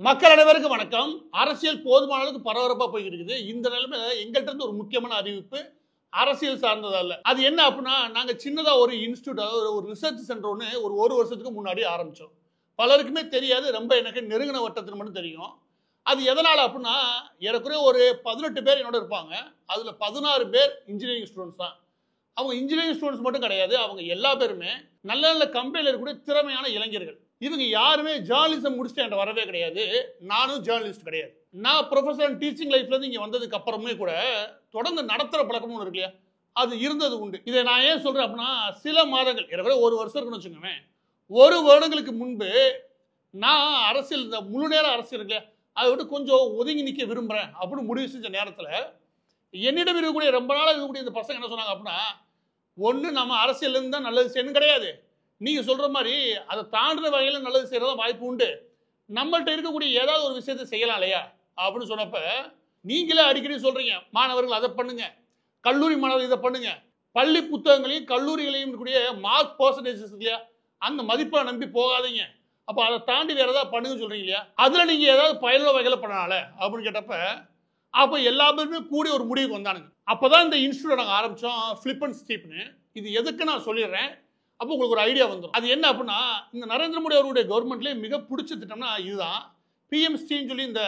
மக்கள் அனைவருக்கும் வணக்கம். அரசியல் போதுமான அளவுக்கு பரபரப்பா போயிட்டு இருக்குது. இந்த நிலைமையில எங்கள்கிட்ட இருந்து ஒரு முக்கியமான அறிவிப்பு அரசியல் சார்ந்தது அல்ல. அது என்ன அப்படின்னா, நாங்க சின்னதா ஒரு இன்ஸ்டியூட், அதாவது ஒரு ரிசர்ச் சென்டர் ஒன்று ஒரு வருஷத்துக்கு முன்னாடி ஆரம்பிச்சோம். பலருக்குமே தெரியாது, ரொம்ப எனக்கு நெருங்கின வட்டத்தில் மட்டும் தெரியும். அது எதனால அப்படின்னா, ஏறக்குறைய ஒரு 18 பேர் என்னோட இருப்பாங்க. அதுல 16 பேர் இன்ஜினியரிங் ஸ்டூடெண்ட்ஸ் தான். அவங்க இன்ஜினியரிங் ஸ்டூடெண்ட்ஸ் மட்டும் கிடையாது, அவங்க எல்லா பேருமே நல்ல நல்ல கம்பெனியில் இருக்கக்கூடிய திறமையான இளைஞர்கள். இவங்க யாருமே ஜேர்னலிசம் முடிச்சுட்டு என்கிட்ட வரவே கிடையாது. நானும் ஜேர்னலிஸ்ட் கிடையாது. நான் ப்ரொஃபஷனல் டீச்சிங் லைஃப்ல இருந்து இங்க வந்ததுக்கு அப்புறமே கூட தொடர்ந்து நடத்துற பழக்கமும் இருக்கு இல்லையா, அது இருந்தது உண்டு. இதை நான் ஏன் சொல்றேன் அப்படின்னா, சில மாதங்கள், ஏறக்குறைய ஒரு வருஷம் இருக்குன்னு வச்சுக்கோங்க, ஒரு வருடங்களுக்கு முன்பு நான் அரசியல், இந்த முழு நேர அரசியல் இருக்கு இல்லையா, அதை விட்டு கொஞ்சம் ஒதுங்கி நிற்க விரும்புறேன் அப்படின்னு முடிவு செஞ்ச நேரத்தில் என்னிடம் இருக்கக்கூடிய ரொம்ப நாளாக இருக்கக்கூடிய இந்த பசங்க என்ன சொன்னாங்க அப்படின்னா, ஒன்று நம்ம அரசியல் இருந்தால் நல்லது செய்யணும் கிடையாது, நீங்க சொல்ற மாதிரி அதை தாண்டுற வகையில் நல்லது செய்யறதா வாய்ப்பு உண்டு, நம்மள்ட்ட இருக்கக்கூடிய ஏதாவது ஒரு விஷயத்தை செய்யலாம் இல்லையா அப்படின்னு சொன்னப்ப, நீங்களே அடிக்கடி சொல்றீங்க மாணவர்கள் அதை பண்ணுங்க, கல்லூரி மாணவர்கள் இதை பண்ணுங்க, பள்ளி புத்தகங்களையும் கல்லூரிகளையும் இருக்கக்கூடிய மார்க் பர்சன்டேஜஸ் இல்லையா, அந்த மதிப்பை நம்பி போகாதீங்க, அப்போ அதை தாண்டி வேற ஏதாவது பண்ணுங்க சொல்றீங்க இல்லையா, அதுல நீங்க ஏதாவது பயனுள்ள வகையில் பண்ணனால அப்படின்னு கேட்டப்ப, அப்போ எல்லா பேருமே கூடி ஒரு முடிவுக்கு வந்தானுங்க. அப்போதான் இந்த இன்ஸ்டியூட் நாங்கள் ஆரம்பிச்சோம், ஃபிளிப் அண்ட் ஸ்டீப்னு. இது எதுக்கு நான் சொல்லிடுறேன், அப்போ உங்களுக்கு ஒரு ஐடியா வந்துடும். அது என்ன அப்படின்னா, இந்த நரேந்திர மோடி அவருடைய கவர்மெண்ட்லேயே மிக பிடிச்ச திட்டம்னா இதுதான். பிஎம்ஸ்டின்னு சொல்லி இந்த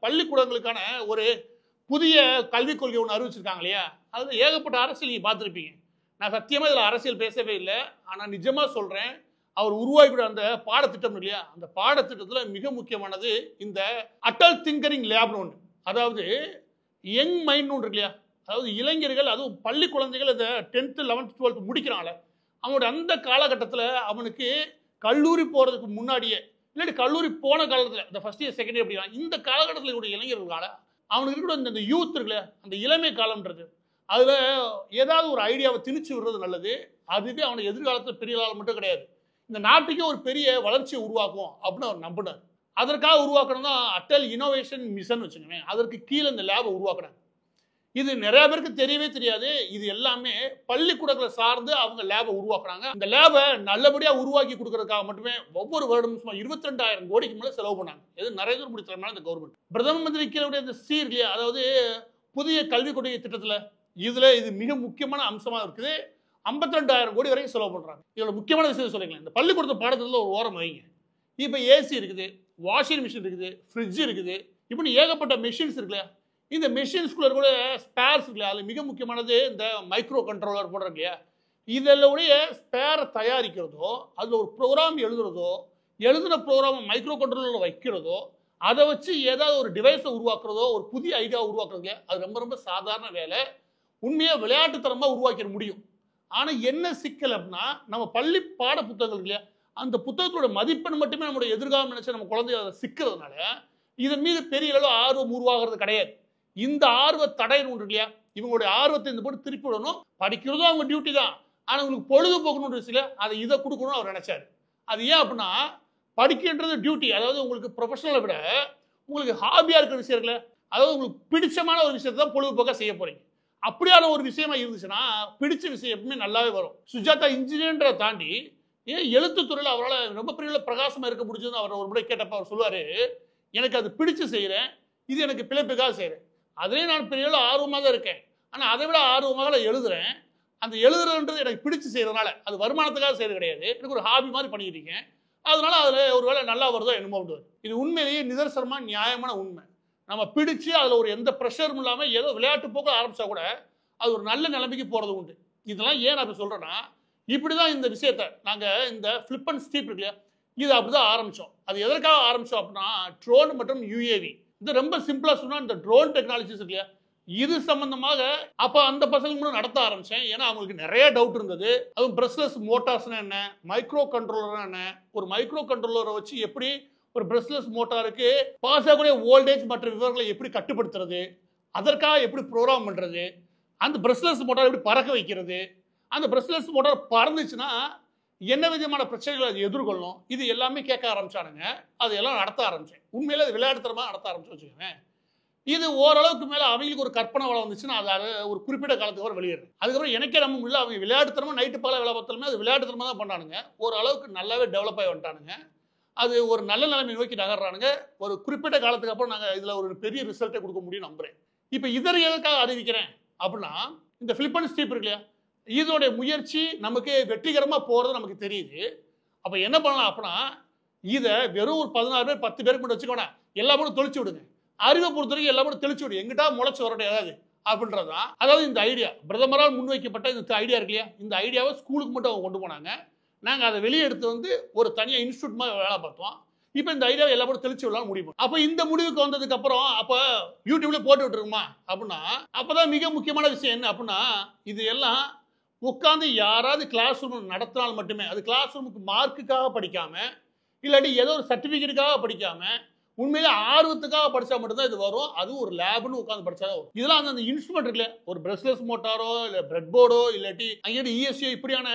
பள்ளிக்கூடங்களுக்கான ஒரு புதிய கல்விக் கொள்கை ஒன்று அறிவிச்சிருக்காங்க இல்லையா, அதில் ஏகப்பட்ட அரசியல் நீங்கள் பார்த்துருப்பீங்க. நான் சத்தியமாக இதில் அரசியல் பேசவே இல்லை, ஆனால் நிஜமாக சொல்கிறேன், அவர் உருவாக்கிற அந்த பாடத்திட்டம் இல்லையா, அந்த பாடத்திட்டத்தில் மிக முக்கியமானது இந்த அட்டல் திங்கரிங் லேப்னு ஒன்று. அதாவது யங் மைண்ட் ஒன்று இருக்கு இல்லையா, அதாவது இளைஞர்கள், அதுவும் பள்ளி குழந்தைகள் இந்த 10th 11th 12th முடிக்கிறாங்களே, அவனுடைய அந்த காலகட்டத்தில் அவனுக்கு கல்லூரி போகிறதுக்கு முன்னாடியே, இல்லாட்டி கல்லூரி போன காலத்தில், இந்த ஃபர்ஸ்ட் இயர் செகண்ட் இயர் அப்படின்னா இந்த காலகட்டத்தில் இருக்கக்கூடிய இளைஞர்களால் அவனுக்கு இருக்கிற இந்த யூத் இருக்குல்ல, அந்த இளமை காலம்ன்றது, அதில் ஏதாவது ஒரு ஐடியாவை திணிச்சு விடுறது நல்லது. அதுவே அவனை எதிர்காலத்தில் பெரிய ஆள் மட்டும் கிடையாது, இந்த நாட்டுக்கே ஒரு பெரிய வளர்ச்சியை உருவாக்கும் அப்படின்னு அவர் நம்பினார். அதற்காக உருவாக்கணும் தான் அட்டல் இனோவேஷன் மிஷன் வச்சுக்கோங்க. அதற்கு கீழே இந்த லேபை உருவாக்குறாங்க. இது நிறைய பேருக்கு தெரியவே தெரியாது. இது எல்லாமே பள்ளிக்கூடங்களை சார்ந்து அவங்க லேபை உருவாக்குறாங்க. இந்த லேபை நல்லபடியா உருவாக்கி கொடுக்கறதுக்காக மட்டுமே ஒவ்வொரு வருடமும் சுமார் 22,000 கோடிக்கு மேல செலவு பண்ணாங்க. இது நரேந்திர மோடி தலைமையிலான இந்த கவர்மெண்ட். பிரதம மந்திரி கீழே இந்த சீர்கிய, அதாவது புதிய கல்விக் கொள்கை திட்டத்தில் இதுல இது மிக முக்கியமான அம்சமா இருக்குது. 52,000 கோடி வரைக்கும் செலவு பண்றாங்க. இதோட முக்கியமான விஷயம் சொல்லிக்கலாம், இந்த பள்ளிக்கூடத்தை பாடத்துல ஒரு ஓரம் வைங்க. இப்ப ஏசி இருக்குது, வாஷிங் மிஷின் இருக்குது, ஃப்ரிட்ஜ் இருக்குது, இப்படி ஏகப்பட்ட மெஷின்ஸ் இருக்குல்ல, இந்த மெஷின்ஸ்குள்ள கூட ஸ்பேர்ஸ் இருக்குல்ல, அது மிக முக்கியமானது இந்த மைக்ரோ கண்ட்ரோலர் போடுறது இல்லையா, இதனுடைய ஸ்பேரை தயாரிக்கிறதோ, அதில் ஒரு ப்ரோக்ராம் எழுதுறதோ, எழுதுன ப்ரோக்ராம் மைக்ரோ கண்ட்ரோலரில் வைக்கிறதோ, அதை வச்சு ஏதாவது ஒரு டிவைஸை உருவாக்குறதோ, ஒரு புதிய ஐடியா உருவாக்குறது, அது ரொம்ப ரொம்ப சாதாரண வேலை. உண்மையாக விளையாட்டுத்தனமாக உருவாக்கிட முடியும். ஆனால் என்ன சிக்கல் அப்படின்னா, நம்ம பள்ளி பாட புத்தகங்கள் இல்லையா, அந்த புத்தகத்தோட மதிப்பெண் மட்டுமே நம்மளுடைய எதிர்காலம் நினைச்சு நம்ம குழந்தைய அதை சிக்கிறதுனால இதன் மீது பெரிய அளவு ஆர்வம் உருவாகிறது கிடையாது. இந்த ஆர்வ தடைன்னு ஒன்று இல்லையா, இவங்களுடைய ஆர்வத்தை இந்த போட்டு திருப்பி விடணும். படிக்கிறதும் அவங்க டியூட்டி தான், ஆனால் உங்களுக்கு பொழுதுபோக்கணுன்ற விஷயம் அதை இதை கொடுக்கணும்னு அவர் நினைச்சாரு. அது ஏன் அப்படின்னா, படிக்கின்றது டியூட்டி, அதாவது உங்களுக்கு ப்ரொஃபஷனலை விட உங்களுக்கு ஹாபியா இருக்கிற விஷயம் இருக்குல்ல, அதாவது உங்களுக்கு பிடிச்சமான ஒரு விஷயத்தை தான் பொழுதுபோக்காக செய்ய போறீங்க. அப்படியான ஒரு விஷயமா இருந்துச்சுன்னா பிடிச்ச விஷயம் எப்பவுமே நல்லாவே வரும். சுஜாதா இன்ஜினியரை தாண்டி ஏன் எழுத்துத்துறையில் அவரால் ரொம்ப பெரிய பிரகாசமா இருக்க முடிஞ்சதுன்னு அவர் ஒரு முறை கேட்டப்ப அவர் சொல்லுவாரு, எனக்கு அது பிடிச்சு செய்கிறேன், இது எனக்கு பிழைப்புக்காக செய்கிறேன், அதிலே நான் பெரிய ஆர்வமாக தான் இருக்கேன், ஆனால் அதை விட ஆர்வமாக நான் எழுதுறேன், அந்த எழுதுறதுன்றது எனக்கு பிடிச்சு செய்யறதுனால, அது வருமானத்துக்காக செய்யறது கிடையாது, எனக்கு ஒரு ஹாபி மாதிரி பண்ணிட்டு இருக்கேன், அதனால அதில் ஒரு வேலை நல்லா வருதோ என்னமோ. இது உண்மையிலேயே நிதர்சனமான நியாயமான உண்மை. நம்ம பிடிச்சு அதில் ஒரு எந்த ப்ரெஷரும் இல்லாமல் ஏதோ விளையாட்டு போக்க ஆரம்பிச்சா கூட அது ஒரு நல்ல நிலைமைக்கு போகிறது உண்டு. இதெல்லாம் ஏன் நான் சொல்கிறேன்னா, இப்படி தான் இந்த விஷயத்தை நாங்கள் இந்த ஃபிளிப் அண்ட் ஸ்டீப் இருக்கு இல்லையா, இது அப்படி தான் ஆரம்பித்தோம். அது எதற்காக ஆரம்பித்தோம் அப்படின்னா, ட்ரோன் மற்றும் யூஏவி, இது ரொம்ப சிம்பிளாக சொன்னால் இந்த ட்ரோன் டெக்னாலஜிஸ் இருக்கு இல்லையா, இது சம்பந்தமாக அப்போ அந்த பசங்க கூட நடத்த ஆரம்பித்தேன். ஏன்னா அவங்களுக்கு நிறைய டவுட் இருந்தது. அதுவும் பிரஸ்லெஸ் மோட்டார்ஸ்னா என்ன, மைக்ரோ கண்ட்ரோலர்னா என்ன, ஒரு மைக்ரோ கண்ட்ரோலரை வச்சு எப்படி ஒரு பிரஸ்லெஸ் மோட்டாருக்கு பாஸ் ஆகக்கூடிய வோல்டேஜ் மற்ற விவரங்களை எப்படி கட்டுப்படுத்துறது, அதற்காக எப்படி ப்ரோக்ராம் பண்ணுறது, அந்த பிரஸ்லெஸ் மோட்டார் எப்படி பறக்க வைக்கிறது, அந்த பிரஸ்லெஸ் மோட்டார் பறந்துச்சுன்னா என்ன விதமான பிரச்சனைகளை அது எதிர்கொள்ளணும், இது எல்லாமே கேட்க ஆரம்பிச்சானுங்க. அது எல்லாம் நடத்த ஆரம்பித்தேன். உண்மையிலே அது விளையாட்டுத்தனமாக நடத்த ஆரம்பிச்சு வச்சுக்கோங்க. இது ஓரளவுக்கு மேலே அவங்களுக்கு ஒரு கற்பனை வளம் வந்துச்சுன்னா அதை ஒரு குறிப்பிட்ட காலத்துக்கு வரை வெளியேறேன். அதுக்கப்புறம் எனக்கே நம்ம இல்லை, அவங்க விளையாட்டுத்தனமாக நைட்டு பகல வேலை பார்த்தாலுமே அது விளையாட்டுத்தனமாக தான் பண்ணானுங்க. ஓரளவுக்கு நல்லாவே டெவலப் ஆகி வந்துட்டானுங்க. அது ஒரு நல்ல நிலைமை நோக்கி நகர்றானுங்க. ஒரு குறிப்பிட்ட காலத்துக்கு அப்புறம் நாங்கள் இதில் ஒரு பெரிய ரிசல்ட்டை கொடுக்க முடியும் நம்புறேன். இப்போ இதரை எதுக்காக அறிவிக்கிறேன் அப்படின்னா, இந்த ஃபிளிப் அண்ட் ஸ்டீப் இருக்கு இல்லையா, இதோடைய முயற்சி நமக்கு வெற்றிகரமாக போகிறது நமக்கு தெரியுது. அப்போ என்ன பண்ணலாம் அப்படின்னா, இதை வெறும் ஒரு 16 பேர் 10 பேருக்கு மட்டும் வச்சுக்கோனா எல்லா மட்டும் தெளிச்சு விடுங்க. அறிவை பொறுத்த வரைக்கும் எல்லா மட்டும் தெளிச்சு விடு, எங்கிட்டா முளைச்சு வரட்டும் ஏதாவது அப்படின்றதான். அதாவது இந்த ஐடியா பிரதமரால் முன்வைக்கப்பட்ட இந்த ஐடியா இருக்கு இல்லையா, இந்த ஐடியாவை ஸ்கூலுக்கு மட்டும் அவங்க கொண்டு போனாங்க. நாங்கள் அதை வெளியே எடுத்து வந்து ஒரு தனியாக இன்ஸ்டியூட் மாதிரி வேலை பார்த்தோம். இப்போ இந்த ஐடியாவை எல்லா மட்டும் தெளிச்சு விடலாம் முடிவு. அப்போ இந்த முடிவுக்கு வந்ததுக்கு அப்புறம் அப்போ யூடியூப்ல போட்டு விட்டுருக்குமா அப்படின்னா, அப்போதான் மிக முக்கியமான விஷயம் என்ன அப்படின்னா, இது எல்லாம் உட்காந்து யாராவது கிளாஸ் ரூம் நடத்தினால் மட்டுமே, அது கிளாஸ் ரூமுக்கு மார்க்குக்காக படிக்காம, இல்லாட்டி ஏதோ ஒரு சர்டிஃபிகேட்டுக்காக படிக்காம, உண்மையிலே ஆர்வத்துக்காக படிச்சா மட்டும்தான் இது வரும். அது ஒரு லேப்னு உட்காந்து படிச்சாதான் வரும். இதெல்லாம் அந்த இன்ஸ்ட்ருமெண்ட் இருக்குல்ல, ஒரு பிரஷ்லெஸ் மோட்டாரோ இல்லை பிரெட் போர்டோ இல்லாட்டி அங்கே இஎஸ்சியோ இப்படியான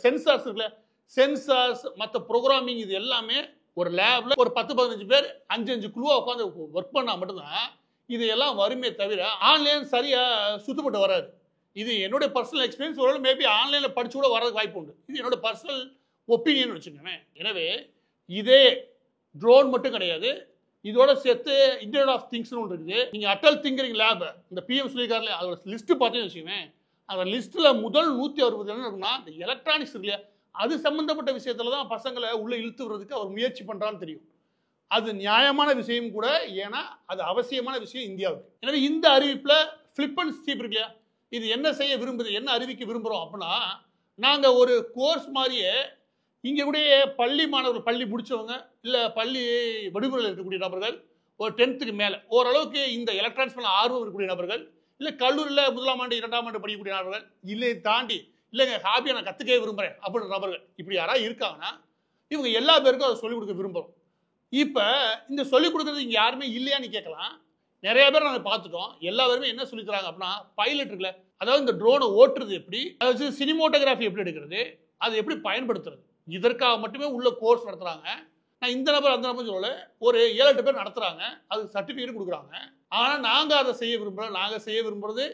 சென்சார்ஸ் இருக்குல்ல, சென்சார்ஸ் மற்ற ப்ரோக்ராமிங் இது எல்லாமே ஒரு லேப்ல ஒரு 10-15 பேர் 5 குழுவா உட்காந்து ஒர்க் பண்ணா மட்டும்தான் இது எல்லாம் வருமே தவிர ஆன்லைன் சரியா சுத்தப்பட்டு வராது. இது என்னுடைய பர்சனல் எக்ஸ்பீரியன்ஸ். ஒரு மேபி ஆன்லைனில் படிச்சு கூட வரதுக்கு வாய்ப்பு உண்டு. இது என்னோட பர்சனல் ஒப்பீனியன் வச்சுக்கோங்க. எனவே இதே ட்ரோன் மட்டும் கிடையாது, இதோட சேர்த்து இன்டர்நெட் ஆஃப் திங்ஸ்னு ஒன்று இருக்குது. நீங்கள் அட்டல் திங்கரிங் லேப் இந்த பிஎம் சொல்லியிருக்காருல, அதோட லிஸ்ட்டு பார்த்தீங்கன்னு வச்சுக்கோங்க, அந்த லிஸ்ட்டில் முதல் 160 என்ன இருக்குன்னா இந்த எலக்ட்ரானிக்ஸ் இருக்கு இல்லையா, அது சம்மந்தப்பட்ட விஷயத்தில் தான் பசங்களை உள்ளே இழுத்து விடுறதுக்கு அவர் முயற்சி பண்ணுறான்னு தெரியும். அது நியாயமான விஷயம் கூட, ஏன்னா அது அவசியமான விஷயம் இந்தியாவுக்கு. எனவே இந்த அறிவிப்பில் ஃபிளிப் அண்ட் ஸ்டீப் இருக்கு இல்லையா, இது என்ன செய்ய விரும்புது, என்ன அறிவிக்க விரும்புகிறோம் அப்படின்னா, நாங்கள் ஒரு கோர்ஸ் மாதிரியே இங்கே கூட பள்ளி மாணவர்கள், பள்ளி முடித்தவங்க இல்லை பள்ளி விடுமுறையில் இருக்கக்கூடிய நபர்கள், ஒரு 10th மேலே ஓரளவுக்கு இந்த எலக்ட்ரானிக்ஸ் மேலே ஆர்வம் இருக்கக்கூடிய நபர்கள், இல்லை கல்லூரியில் 1ஆம் ஆண்டு 2ஆம் ஆண்டு படிக்கக்கூடிய நபர்கள், இல்லை தாண்டி இல்லைங்க ஹாபியை நான் கற்றுக்கவே விரும்புகிறேன் அப்படின்ற நபர்கள், இப்படி யாராவது இருக்காங்கன்னா இவங்க எல்லா பேருக்கும் அதை சொல்லிக் கொடுக்க விரும்புகிறோம். இப்போ இந்த சொல்லிக் கொடுக்குறது இங்கே யாருமே இல்லையான்னு கேட்கலாம். நிறைய பேர் நாங்கள் பார்த்துட்டோம். எல்லா பேருமே என்ன சொல்லிக்கிறாங்க அப்படின்னா, பைலட் இருக்குல்ல, அதாவது இந்த ட்ரோனை ஓட்டுறது எப்படி, அதாவது சினிமோட்டோகிராஃபி எப்படி எடுக்கிறது, அது எப்படி பயன்படுத்துறது, இதற்காக மட்டுமே உள்ள கோர்ஸ் நடத்துகிறாங்க. நான் இந்த நபர் அந்த நபர் சொல்லலை, ஒரு 7-8 பேர் நடத்துகிறாங்க, அதுக்கு சர்டிஃபிகேட் கொடுக்குறாங்க. ஆனால் நாங்கள் அதை செய்ய விரும்புகிறோம். நாங்கள் செய்ய விரும்புகிறது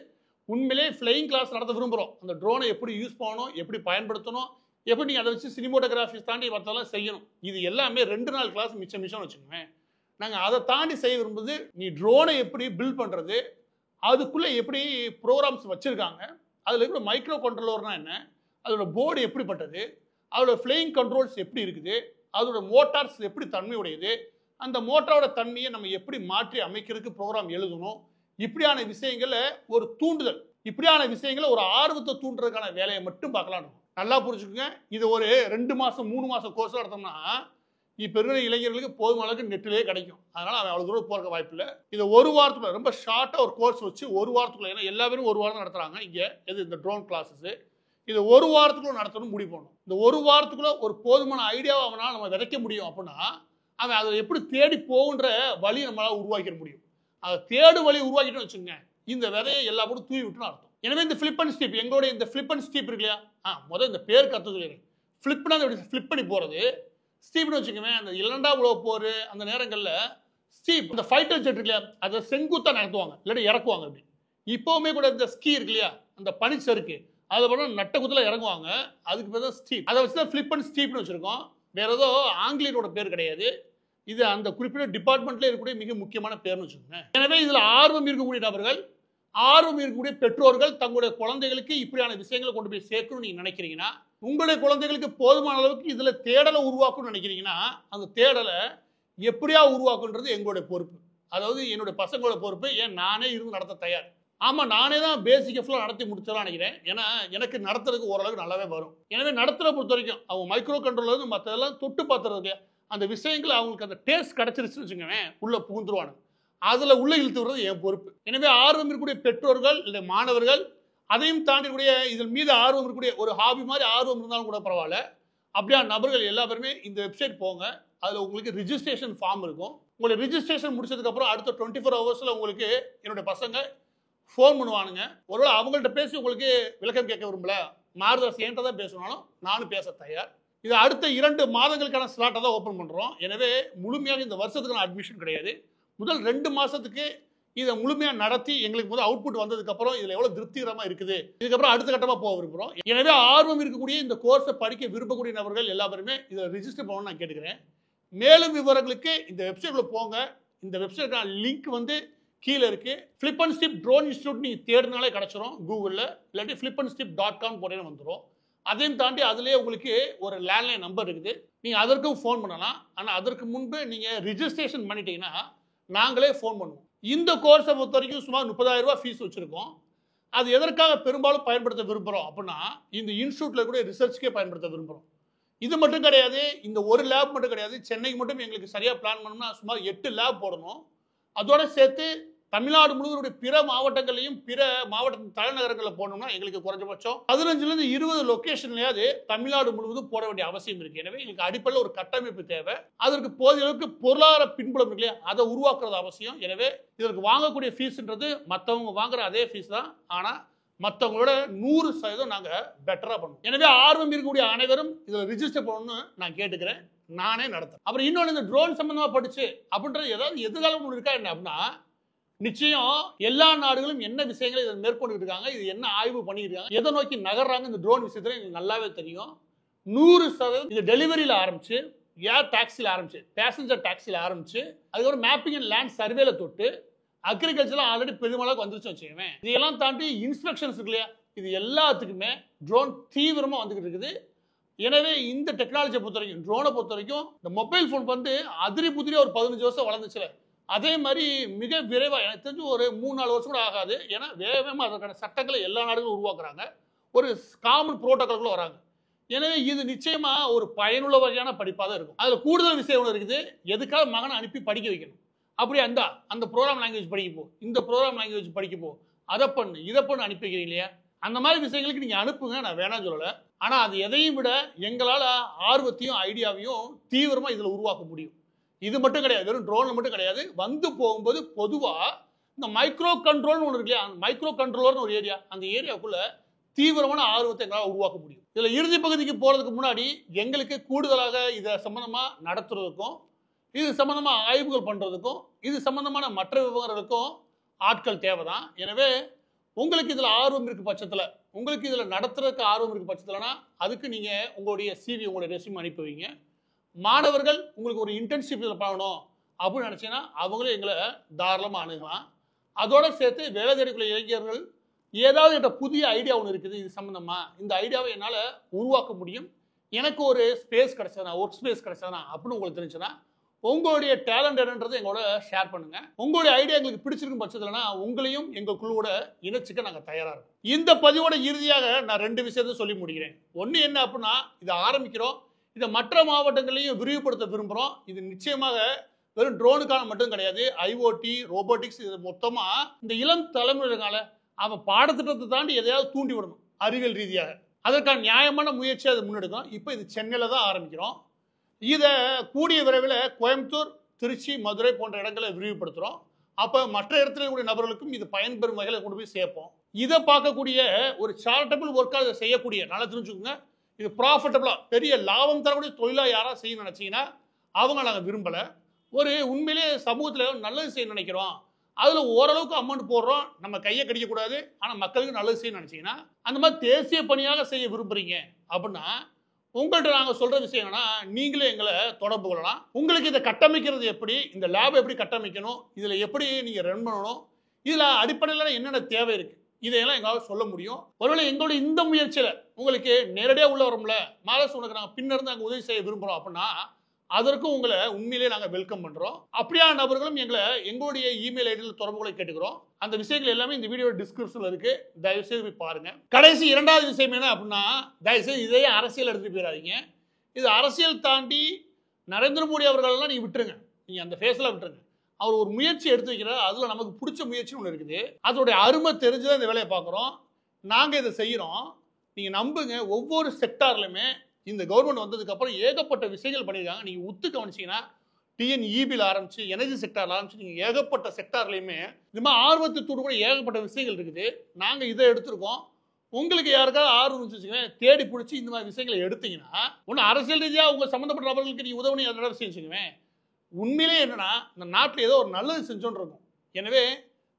உண்மையிலே ஃப்ளையிங் கிளாஸ் நடத்த விரும்புகிறோம். அந்த ட்ரோனை எப்படி யூஸ் பண்ணணும், எப்படி பயன்படுத்தணும், எப்படி நீங்கள் அதை வச்சு சினிமோட்டோகிராஃபி தாண்டி மற்றெல்லாம் செய்யணும், இது எல்லாமே 2 நாள் கிளாஸ் மிச்சம்னு வச்சுக்கோங்க. நாங்கள் அதை தாண்டி செய்ய விரும்புவது, நீ ட்ரோனை எப்படி பில்ட் பண்ணுறது, அதுக்குள்ளே எப்படி ப்ரோக்ராம்ஸ் வச்சுருக்காங்க, அதில் இருக்கிற மைக்ரோ கண்ட்ரோலர்னா என்ன, அதோட போர்டு எப்படிப்பட்டது, அதோட ஃப்ளையிங் கண்ட்ரோல்ஸ் எப்படி இருக்குது, அதோட மோட்டார்ஸ் எப்படி தன்மை உடையது, அந்த மோட்டாரோட தன்மையை நம்ம எப்படி மாற்றி அமைக்கிறதுக்கு ப்ரோக்ராம் எழுதணும், இப்படியான விஷயங்களை ஒரு தூண்டுதல், இப்படியான விஷயங்களை ஒரு ஆர்வத்தை தூண்டுறதுக்கான வேலையை மட்டும் பார்க்கலாம். நல்லா புரிஞ்சுக்கோங்க. இது ஒரு 2 மாதம் 3 மாதம் கோர்ஸ் நடத்தோம்னா இப்போ இருக்கிற இளைஞர்களுக்கு போதுமான அளவுக்கு நெட்டிலே கிடைக்கும். அதனால் அவன் அவ்வளோ தூரம் போகிற வாய்ப்பு இல்லை. இதை ஒரு வாரத்துக்குள்ள ரொம்ப ஷார்ட்டாக ஒரு கோர்ஸ் வச்சு ஒரு வாரத்துக்குள்ள, ஏன்னா எல்லா பேரும் ஒரு வாரம் நடத்துகிறாங்க இங்கே இந்த ட்ரோன் கிளாஸஸ், இதை ஒரு வாரத்துக்குள்ள நடத்தணும் முடிவு பண்ணணும். இந்த ஒரு வாரத்துக்குள்ள ஒரு போதுமான ஐடியாவை அவனால் நம்ம விதைக்க முடியும் அப்படின்னா, அவன் அதை எப்படி தேடி போகுன்ற வழி நம்மளால் உருவாக்கிட முடியும். அதை தேடு வழி உருவாக்கிட்டோன்னு வச்சுக்கோங்க, இந்த விதையை எல்லா போடும் தூவி விட்டுன்னு அர்த்தம். எனவே இந்த ஃபிளிப் அண்ட் ஸ்டீப், எங்களுடைய இந்த ஃபிளிப் அண்ட் ஸ்டீப் இருக்கு இல்லையா, முதல் இந்த பேர் கற்று சொல்லிடுறேன். ஃபிளிப்னா ஃபிளிப் பண்ணி போகிறது, ஸ்டீப்னு வச்சுக்கோங்க. அந்த 2ஆம் உலக போர் அந்த நேரங்களில் ஸ்டீப், இந்த ஃபைட்டர் ஜெட் இருக்கு இல்லையா, அதை செங்குத்தாக நடத்துவாங்க, இல்லாட்டி இறக்குவாங்க. அப்படி இப்போவுமே கூட இந்த ஸ்கீ இருக்கு இல்லையா, அந்த பனிச்சறுக்கு, அதை போல நட்ட குத்தில் இறங்குவாங்க, அதுக்கு பேர் தான் ஸ்டீப். அதை வச்சு தான் ஃபிளிப் அண்ட் ஸ்டீப்னு வச்சுருக்கோம். வேற ஏதோ ஆங்கிலேயரோட பேர் கிடையாது, இது அந்த குறிப்பிட்ட டிபார்ட்மெண்ட்ல இருக்கக்கூடிய மிக முக்கியமான பேர்னு வச்சுக்கோங்க. எனவே இதில் ஆர்வம் இருக்கக்கூடிய நபர்கள், ஆர்வம் இருக்கக்கூடிய பெற்றோர்கள் தங்களுடைய குழந்தைகளுக்கு இப்படியான விஷயங்களை கொண்டு போய் சேர்க்கணும்னு நீங்க நினைக்கிறீங்கன்னா, உங்களுடைய குழந்தைகளுக்கு போதுமான அளவுக்கு இதுல தேடலை உருவாக்கணும்னு நினைக்கிறீங்கன்னா, அந்த தேடலை எப்படியா உருவாக்குன்றது எங்களுடைய பொறுப்பு. அதாவது என்னுடைய பசங்களோட பொறுப்பு. ஏன் நானே இருந்து நடத்த தயார். ஆமா, நானே தான் பேசிக் ஃபுல்லாக நடத்தி முடிச்சலாம் நினைக்கிறேன். ஏன்னா எனக்கு நடத்துறதுக்கு ஓரளவுக்கு நல்லாவே வரும். எனவே நடத்துகிற பொறுத்த வரைக்கும் அவங்க மைக்ரோ கண்ட்ரோலர் மற்றதெல்லாம் தொட்டு பார்த்துறதுக்கு அந்த விஷயங்கள் அவங்களுக்கு அந்த டேஸ்ட் கிடைச்சிருச்சுன்னு வச்சுக்கோங்க, உள்ள புகுந்துருவானு, அதில் உள்ள இழுத்து விடுறது என் பொறுப்பு. எனவே ஆர்வம் இருக்கக்கூடிய பெற்றோர்கள் இல்லை மாணவர்கள், அதையும் தாண்டிக்கூடிய இதன் மீது ஆர்வம் இருக்கக்கூடிய ஒரு ஹாபி மாதிரி ஆர்வம் இருந்தாலும் கூட பரவாயில்ல, அப்படியான நபர்கள் எல்லா பேருமே இந்த வெப்சைட் போங்க. அதில் உங்களுக்கு ரிஜிஸ்ட்ரேஷன் ஃபார்ம் இருக்கும். உங்களுடைய ரிஜிஸ்ட்ரேஷன் முடிச்சதுக்கப்புறம் அடுத்த 24 ஹவர்ஸில் உங்களுக்கு என்னுடைய பசங்க ஃபோன் பண்ணுவானுங்க. ஒருவேளை அவங்கள்ட்ட பேசி உங்களுக்கு விளக்கம் கேட்க விரும்பல, மாறுதல் என்கிட்ட தான் பேசணும்னாலும் நானும் பேச தயார். இது அடுத்த 2 மாதங்களுக்கான ஸ்லாட்டை தான் ஓப்பன் பண்ணுறோம். எனவே முழுமையாக இந்த வருஷத்துக்கான அட்மிஷன் கிடையாது. முதல் 2 மாதத்துக்கு இதை முழுமையாக நடத்தி எங்களுக்கு முதல் அவுட்புட் வந்ததுக்கப்புறம் இதில் எவ்வளோ திருப்திகரமாக இருக்குது, இதுக்கப்புறம் அடுத்த கட்டமாக போக விரும்புகிறோம். எனவே ஆர்வம் இருக்கக்கூடிய இந்த கோர்ஸை படிக்க விரும்பக்கூடிய நபர்கள் எல்லா பேருமே இதை ரிஜிஸ்டர் பண்ணணும்னு நான் கேட்டுக்கிறேன். மேலும் விவரங்களுக்கு இந்த வெப்சைட்ல போங்க. இந்த வெப்சைட் லிங்க் வந்து கீழே இருக்கு. ஃபிளிப் அண்ட் ஸ்டிப் ட்ரோன் இன்ஸ்டிடியூட் நீங்க தேடினாலே கிடைச்சிரும் கூகுள்ல. இல்லாட்டி flipandstip.com போட்டீங்கன்னா வந்துரும். அதையும் தாண்டி அதுலயே உங்களுக்கு ஒரு லேண்ட்லைன் நம்பர் இருக்குது. நீங்க அதற்கும் ஃபோன் பண்ணலாம். ஆனா அதற்கு முன்பு நீங்க ரிஜிஸ்ட்ரேஷன் பண்ணிட்டீங்கன்னா நாங்களே ஃபோன் பண்ணுவோம். இந்த கோர்ஸை பொறுத்த வரைக்கும் சுமார் 30,000 ரூபாய் ஃபீஸ் வச்சிருக்கோம். அது எதற்காக பெரும்பாலும் பயன்படுத்த விரும்புகிறோம் அப்படின்னா இந்த இன்ஸ்டியூட்ல கூட ரிசர்ச்க்கே பயன்படுத்த விரும்புகிறோம். இது மட்டும் கிடையாது, இந்த ஒரு லேப் மட்டும் கிடையாது. சென்னைக்கு மட்டும் எங்களுக்கு சரியாக பிளான் பண்ணோம்னா சுமார் 8 லேப் போடணும். அதோட சேர்த்து தமிழ்நாடு முழுவதுடைய பிற மாவட்டங்களையும் பிற மாவட்ட தலைநகரங்களில் போனோம்னா எங்களுக்கு குறைஞ்சபட்சம் 15லேருந்து 20 லொக்கேஷன்லையாவது தமிழ்நாடு முழுவதும் போட வேண்டிய அவசியம் இருக்கு. எனவே எங்களுக்கு அடிப்படையில் ஒரு கட்டமைப்பு தேவை. அதற்கு போதிய அளவுக்கு பொருளாதார பின்புலம் இருக்கு இல்லையா, அதை உருவாக்குறது அவசியம். எனவே இதற்கு வாங்கக்கூடிய ஃபீஸ்ன்றது மற்றவங்க வாங்குற அதே ஃபீஸ் தான். ஆனால் மற்றவங்களோட 100% நாங்கள் பெட்டராக பண்ணுவோம். எனவே ஆர்வம் இருக்கக்கூடிய அனைவரும் இதில் ரிஜிஸ்டர் பண்ணணும்னு நான் கேட்டுக்கிறேன். நானே நடத்துறேன். அப்புறம் இன்னொன்று, இந்த ட்ரோன் சம்பந்தமாக படிச்சு அப்படின்றது ஏதாவது எதிர்காலம் ஒன்று இருக்கா என்ன அப்படின்னா, நிச்சயம் எல்லா நாடுகளும் என்ன விஷயங்களை இதை மேற்கொண்டு இருக்காங்க, இது என்ன ஆய்வு பண்ணிட்டு இருக்காங்க, எதை நோக்கி நகர்றாங்க இந்த ட்ரோன் விஷயத்துல எனக்கு நல்லாவே தெரியும். 100% இது டெலிவரியில் ஆரம்பிச்சு, ஏர் டாக்ஸியில் ஆரம்பிச்சு, பேசஞ்சர் டாக்ஸியில் ஆரம்பிச்சு, அதுக்கப்புறம் மேப்பிங் அண்ட் லேண்ட் சர்வேல தொட்டு அக்ரிகல்ச்சர்லாம் ஆல்ரெடி பெருமளவுக்கு வந்துருச்சு வச்சுக்கோங்க. இதெல்லாம் தாண்டி இன்ஸ்பெக்ஷன்ஸ் இருக்கு இல்லையா, இது எல்லாத்துக்குமே ட்ரோன் தீவிரமாக வந்துகிட்டு இருக்குது. எனவே இந்த டெக்னாலஜியை பொறுத்த வரைக்கும், ட்ரோனை பொறுத்த வரைக்கும், இந்த மொபைல் ஃபோன் வந்து அதிரி புதிரி ஒரு 15 வருஷம் வளர்ந்துச்சுல, அதே மாதிரி மிக விரைவாக எனக்கு தெரிஞ்சு ஒரு 3-4 வருஷம் கூட ஆகாது. ஏன்னா வேகமாக அதற்கான சட்டங்களை எல்லா நாடுகளும் உருவாக்குறாங்க, ஒரு காமன் புரோட்டோக்கால்குள்ள வராங்க. எனவே இது நிச்சயமா ஒரு பயனுள்ள வகையான படிப்பாக தான் இருக்கும். அதில் கூடுதல் விஷயம் ஒன்று இருக்குது, எதுக்காக மகனை அனுப்பி படிக்க வைக்கணும். அப்படியே அந்த ப்ரோக்ராம் லாங்குவேஜ் படிக்க போ, இந்த ப்ரோக்ராம் லாங்குவேஜ் படிக்க போ, அதை பண்ணு இதை பண்ணு அனுப்பி வைக்கிறீங்க இல்லையா, அந்த மாதிரி விஷயங்களுக்கு நீங்கள் அனுப்புங்க, நான் வேணாம்னு சொல்லலை. ஆனால் அது எதையும் விட எங்களால் ஆர்வத்தையும் ஐடியாவையும் தீவிரமாக இதில் உருவாக்க முடியும். இது மட்டும் கிடையாது, வெறும் ட்ரோன் மட்டும் கிடையாது. வந்து போகும்போது பொதுவாக இந்த மைக்ரோ கண்ட்ரோல்னு ஒன்று இருக்கு இல்லையா, அந்த மைக்ரோ கண்ட்ரோலர்னு ஒரு ஏரியா, அந்த ஏரியாவுக்குள்ள தீவிரமான ஆர்வத்தை எங்களால் உருவாக்க முடியும். இதில் இறுதி பகுதிக்கு போகிறதுக்கு முன்னாடி எங்களுக்கு கூடுதலாக இதை சம்மந்தமாக நடத்துறதுக்கும், இது சம்மந்தமாக ஆய்வுகள் பண்ணுறதுக்கும், இது சம்மந்தமான மற்ற விவகாரங்களுக்கும் ஆட்கள் தேவை தான். எனவே உங்களுக்கு இதில் ஆர்வம் இருக்கு பட்சத்தில், உங்களுக்கு இதில் நடத்துறதுக்கு ஆர்வம் இருக்கு பட்சத்தில்னா அதுக்கு நீங்கள் உங்களுடைய சிவி, உங்களுடைய ரெஸ்யூம் அனுப்பி வைங்க. மாணவர்கள் உங்களுக்கு ஒரு இன்டர்ன்ஷிப் இதில் பண்ணணும் அப்படின்னு நினச்சிங்கன்னா அவங்களும் எங்களை தாராளமாக அணுகலாம். அதோட சேர்த்து வேலை தேடிக்குள்ள இளைஞர்கள் ஏதாவது என்ற புதிய ஐடியா ஒன்று இருக்குது இது சம்மந்தமாக, இந்த ஐடியாவை என்னால் உருவாக்க முடியும், எனக்கு ஒரு ஸ்பேஸ் கிடைச்சதுனா, ஒர்க் ஸ்பேஸ் கிடைச்சதுனா அப்படின்னு உங்களுக்கு தெரிஞ்சுன்னா உங்களுடைய டேலண்ட் என்னன்றது எங்களோட ஷேர் பண்ணுங்க. உங்களுடைய ஐடியா எங்களுக்கு பிடிச்சிருக்கும் பட்சத்துலனா உங்களையும் எங்கள் குழுவோட இணைச்சிக்க நாங்கள் தயாராக இருக்கோம். இந்த பதிவோட இறுதியாக நான் 2 விஷயத்தை சொல்லி முடிக்கிறேன். ஒன்று என்ன அப்படின்னா, இதை ஆரம்பிக்கிறோம், இதை மற்ற மாவட்டங்களையும் விரிவுபடுத்த விரும்புகிறோம். இது நிச்சயமாக வெறும் ட்ரோனுக்கான மட்டும் கிடையாது, ஐஓடி, ரோபோட்டிக்ஸ், இது மொத்தமாக இந்த இளம் தலைமுறையினால அவன் பாடத்திட்டத்தை தாண்டி எதையாவது தூண்டி விடணும் அறிவியல் ரீதியாக. அதற்கான நியாயமான முயற்சியை அதை முன்னெடுக்கும். இப்போ இது சென்னையில் தான் ஆரம்பிக்கிறோம். இதை கூடிய விரைவில் கோயம்புத்தூர், திருச்சி, மதுரை போன்ற இடங்களை விரிவுபடுத்துகிறோம். அப்போ மற்ற இடத்துல கூடிய நபர்களுக்கும் இது பயன்பெறும் வகையில் கொண்டு போய் சேர்ப்போம். இதை பார்க்கக்கூடிய ஒரு சேரிட்டபிள் ஒர்க்காக இதை செய்யக்கூடிய, நல்லா தெரிஞ்சுக்கோங்க, இது ப்ராஃபிட்டபிளாக பெரிய லாபம் தரக்கூடிய தொழிலாக யாராவது செய்ய நினச்சிங்கன்னா அவங்க நாங்கள் விரும்பலை. ஒரு உண்மையிலே சமூகத்தில் நல்லது செய்ய நினைக்கிறோம், அதில் ஓரளவுக்கு அமௌண்ட் போடுறோம், நம்ம கையை கடிக்கக்கூடாது, ஆனால் மக்களுக்கு நல்லது செய்ய நினச்சிங்கன்னா அந்த மாதிரி தேசிய பணியாக செய்ய விரும்புகிறீங்க அப்படின்னா உங்கள்கிட்ட நாங்கள் சொல்கிற விஷயம் என்னன்னா, நீங்களே எங்களை தொடர்பு கொள்ளலாம். உங்களுக்கு இதை கட்டமைக்கிறது எப்படி, இந்த லேப் எப்படி கட்டமைக்கணும், இதில் எப்படி நீங்கள் ரன் பண்ணணும், இதில் அடிப்படையில் என்னென்ன தேவை இருக்குது, இதையெல்லாம் எங்களால் சொல்ல முடியும். ஒருவேளை எங்களுடைய இந்த முயற்சியில் உங்களுக்கு நேரடியாக உள்ள வரும்ல, மாலஸ் உனக்கு நாங்கள் பின்னிருந்து நாங்கள் உதவி செய்ய விரும்புகிறோம் அப்படின்னா அதற்கும் உங்களை உண்மையிலே நாங்கள் வெல்கம் பண்ணுறோம். அப்படியான நபர்களும் எங்களுடைய இமெயில் ஐடியில் தொடர்புகளை கேட்டுக்கிறோம். அந்த விஷயங்கள் எல்லாமே இந்த வீடியோ டிஸ்கிரிப்ஷனில் இருக்குது, தயவுசெய்து போய் பாருங்கள். கடைசி 2வது விஷயம் என்ன அப்படின்னா, தயவுசெய்து இதையே அரசியல் எடுத்துகிட்டு போயிடாதீங்க. இது அரசியல் தாண்டி நரேந்திர மோடி அவர்களெல்லாம் நீங்கள் விட்டுருங்க, நீங்கள் அந்த ஃபேஸில் விட்டுருங்க. அவர் ஒரு முயற்சி எடுத்து வைக்கிறார், அதில் நமக்கு பிடிச்ச முயற்சின்னு ஒன்று இருக்குது, அதோடைய அருமை தெரிஞ்சுதான் இந்த வேலையை பார்க்குறோம். நாங்கள் இதை செய்கிறோம், நீங்கள் நம்புங்க. ஒவ்வொரு செக்டார்லையுமே இந்த கவர்மெண்ட் வந்ததுக்கப்புறம் ஏகப்பட்ட விஷயங்கள் பண்ணியிருக்காங்க. நீங்கள் உத்து கவனிச்சிங்கன்னா டிஎன்இபியில் ஆரம்பிச்சு, எனர்ஜி செக்டாரில் ஆரம்பிச்சு, நீங்கள் ஏகப்பட்ட செக்டார்லையுமே இந்த மாதிரி ஆர்வத்தை கூட ஏகப்பட்ட விஷயங்கள் இருக்குது. நாங்கள் இதை எடுத்திருக்கோம். உங்களுக்கு யாருக்காவது ஆர்வம் இருந்துச்சுங்க, தேடி பிடிச்சி இந்த மாதிரி விஷயங்களை எடுத்தீங்கன்னா, ஒன்று அரசியல் ரீதியாக உங்கள் சம்மந்தப்பட்ட நபர்களுக்கு நீங்கள் உதவி அதை செஞ்சுக்குவேன். உண்மையிலே என்னன்னா, இந்த நாட்டில் ஏதோ ஒரு நல்லது செஞ்சோன்னு இருக்கும். எனவே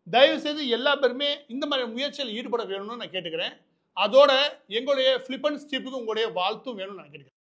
தயவுசெய்து எல்லா பேருமே இந்த மாதிரி முயற்சியில் ஈடுபட வேணும்னு நான் கேட்டுக்கிறேன். அதோட எங்களுடைய ஃபிளிப் அண்ட் ஸ்டிப்புக்கு உங்களுடைய வாழ்த்தும் வேணும்னு நான் கேட்டுக்கிறேன்.